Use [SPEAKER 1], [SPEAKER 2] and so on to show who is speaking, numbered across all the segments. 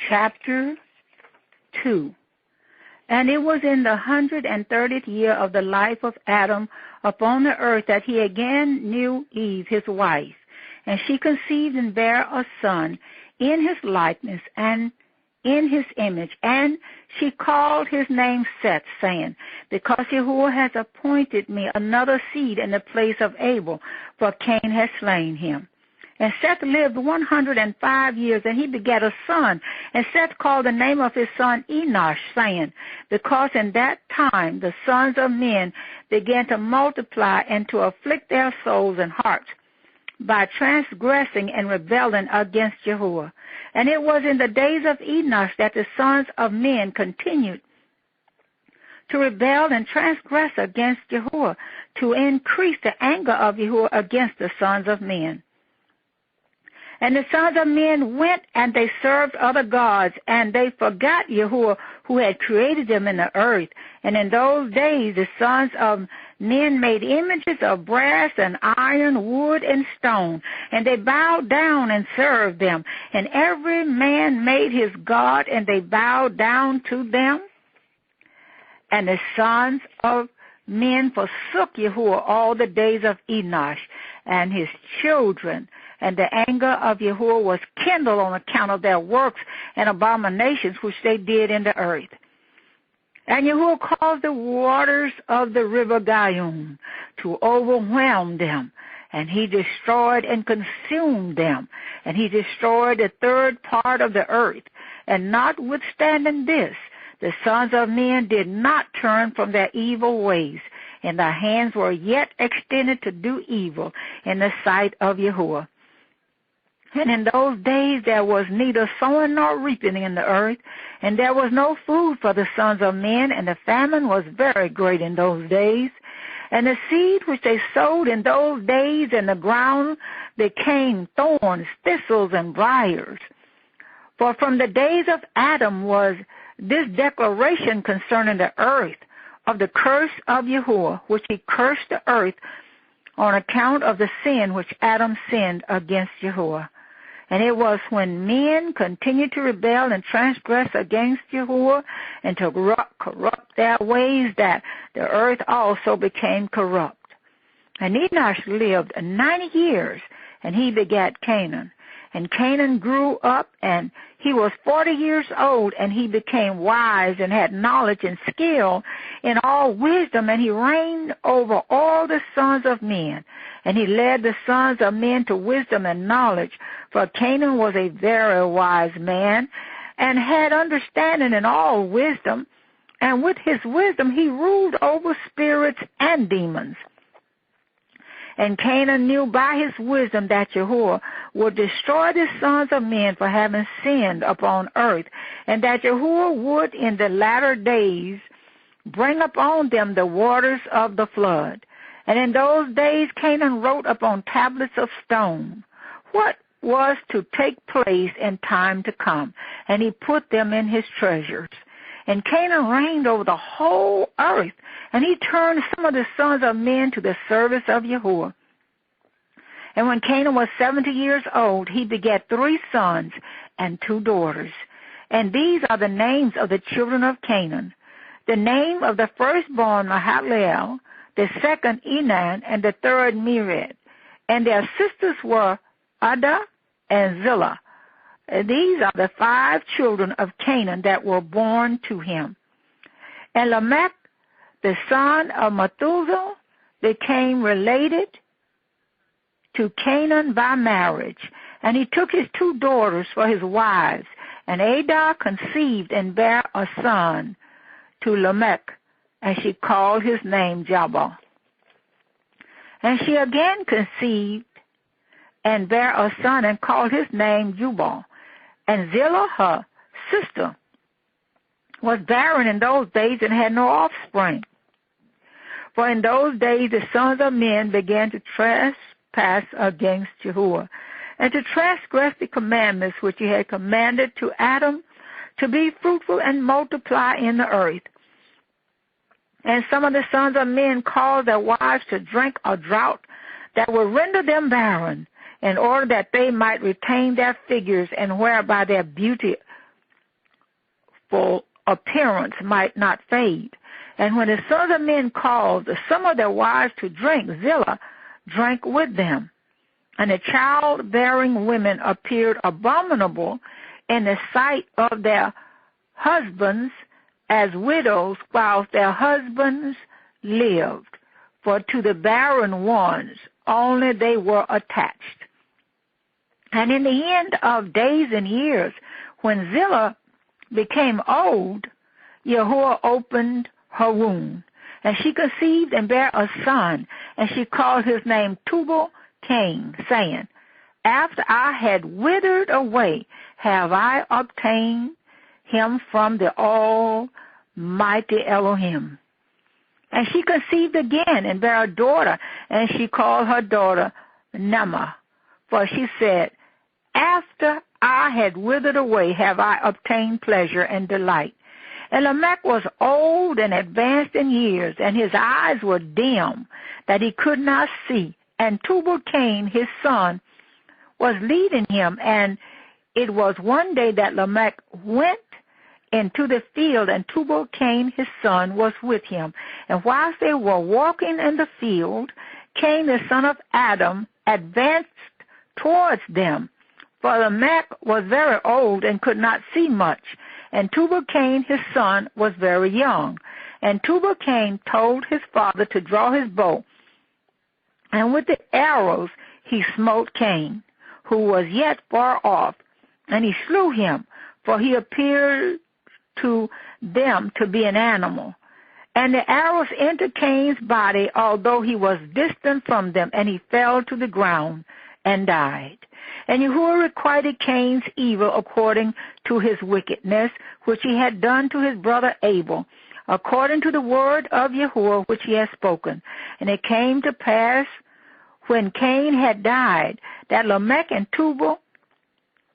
[SPEAKER 1] Chapter 2. And it was in the 130th year of the life of Adam upon the earth that he again knew Eve, his wife. And she conceived and bare a son in his likeness and in his image. And she called his name Seth, saying, Because Yahuwah has appointed me another seed in the place of Abel, for Cain has slain him. And Seth lived 105 years, and he begat a son. And Seth called the name of his son Enosh, saying, Because in that time the sons of men began to multiply and to afflict their souls and hearts by transgressing and rebelling against Yahuwah. And it was in the days of Enosh that the sons of men continued to rebel and transgress against Yahuwah, to increase the anger of Yahuwah against the sons of men. And the sons of men went and they served other gods, and they forgot Yahuwah who had created them in the earth. And in those days the sons of men made images of brass and iron, wood and stone, and they bowed down and served them. And every man made his god, and they bowed down to them. And the sons of men forsook Yahuwah all the days of Enosh and his children. And the anger of Yahuwah was kindled on account of their works and abominations which they did in the earth. And Yahuwah caused the waters of the river Gayum to overwhelm them, and he destroyed and consumed them, and he destroyed the third part of the earth. And notwithstanding this, the sons of men did not turn from their evil ways, and their hands were yet extended to do evil in the sight of Yahuwah. And in those days there was neither sowing nor reaping in the earth, and there was no food for the sons of men, and the famine was very great in those days. And the seed which they sowed in those days in the ground became thorns, thistles, and briars. For from the days of Adam was this declaration concerning the earth, of the curse of Yahuwah, which he cursed the earth on account of the sin which Adam sinned against Yahuwah. And it was when men continued to rebel and transgress against Yahuwah and to corrupt their ways that the earth also became corrupt. And Enosh lived 90 years, and he begat Canaan. And Canaan grew up, and he was 40 years old, and he became wise and had knowledge and skill in all wisdom, and he reigned over all the sons of men. And he led the sons of men to wisdom and knowledge, for Canaan was a very wise man and had understanding in all wisdom, and with his wisdom he ruled over spirits and demons. And Canaan knew by his wisdom that Yahuwah would destroy the sons of men for having sinned upon earth, and that Yahuwah would in the latter days bring upon them the waters of the flood. And in those days Canaan wrote upon tablets of stone what was to take place in time to come, and he put them in his treasures. And Canaan reigned over the whole earth, and he turned some of the sons of men to the service of Yahuwah. And when Canaan was 70 years old, he begat 3 sons and 2 daughters. And these are the names of the children of Canaan. The name of the firstborn Mahalalel, the second Enan, and the third Mered. And their sisters were Ada and Zillah. These are the 5 children of Canaan that were born to him. And Lamech, the son of Methuselah, became related to Canaan by marriage, and he took his 2 daughters for his wives. And Ada conceived and bare a son to Lamech, and she called his name Jabal. And she again conceived and bare a son, and called his name Jubal. And Zillah, her sister, was barren in those days and had no offspring. For in those days the sons of men began to trespass against Yahuwah, and to transgress the commandments which he had commanded to Adam, to be fruitful and multiply in the earth. And some of the sons of men caused their wives to drink a draught that would render them barren, in order that they might retain their figures, and whereby their beauty youthful appearance might not fade. And when the sons of men called some of their wives to drink, Zillah drank with them. And the childbearing women appeared abominable in the sight of their husbands as widows, whilst their husbands lived. For to the barren ones only they were attached. And in the end of days and years, when Zillah became old, Yahuwah opened her womb, and she conceived and bare a son, and she called his name Tubal-Cain, saying, After I had withered away, have I obtained him from the Almighty Elohim. And she conceived again and bare a daughter, and she called her daughter Nama, for she said, After I had withered away, have I obtained pleasure and delight. And Lamech was old and advanced in years, and his eyes were dim, that he could not see. And Tubal-Cain, his son, was leading him. And it was one day that Lamech went into the field, and Tubal-Cain, his son, was with him. And whilst they were walking in the field, Cain, the son of Adam, advanced towards them. For Lamech was very old and could not see much, and Tubal-Cain, his son, was very young. And Tubal-Cain told his father to draw his bow, and with the arrows he smote Cain, who was yet far off, and he slew him, for he appeared to them to be an animal. And the arrows entered Cain's body, although he was distant from them, and he fell to the ground and died. And Yahuwah requited Cain's evil according to his wickedness, which he had done to his brother Abel, according to the word of Yahuwah which he had spoken. And it came to pass, when Cain had died, that Lamech and Tubal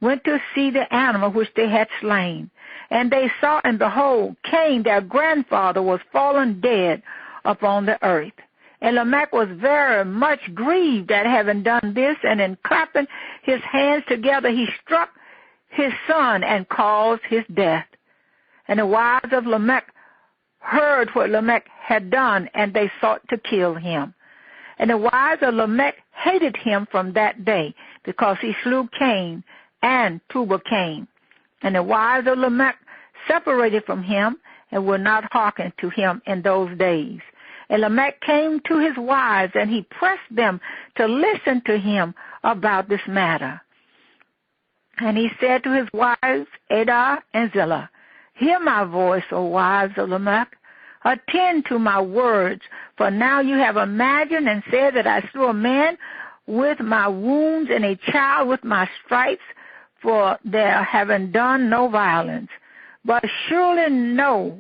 [SPEAKER 1] went to see the animal which they had slain. And they saw, and behold, Cain, their grandfather, was fallen dead upon the earth. And Lamech was very much grieved at having done this, and in clapping his hands together, he struck his son and caused his death. And the wives of Lamech heard what Lamech had done, and they sought to kill him. And the wives of Lamech hated him from that day, because he slew Cain and Tubal-Cain. And the wives of Lamech separated from him, and would not hearken to him in those days. And Lamech came to his wives, and he pressed them to listen to him about this matter. And he said to his wives, Adah and Zillah, Hear my voice, O wives of Lamech. Attend to my words, for now you have imagined and said that I slew a man with my wounds and a child with my stripes, for their having done no violence. But surely know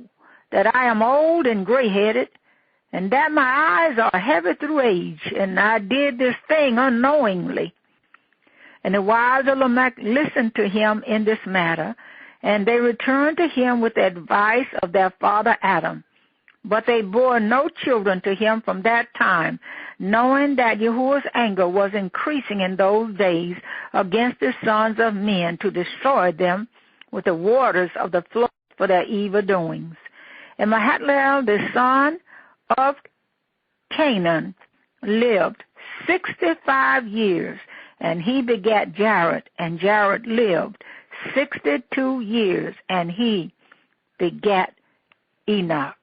[SPEAKER 1] that I am old and gray-headed, and that my eyes are heavy through age, and I did this thing unknowingly. And the wives of Lamech listened to him in this matter, and they returned to him with the advice of their father Adam. But they bore no children to him from that time, knowing that Yahuwah's anger was increasing in those days against the sons of men, to destroy them with the waters of the flood for their evil doings. And Mahalalel, the son of Canaan, lived 65 years, and he begat Jared, and Jared lived 62 years, and he begat Enosh.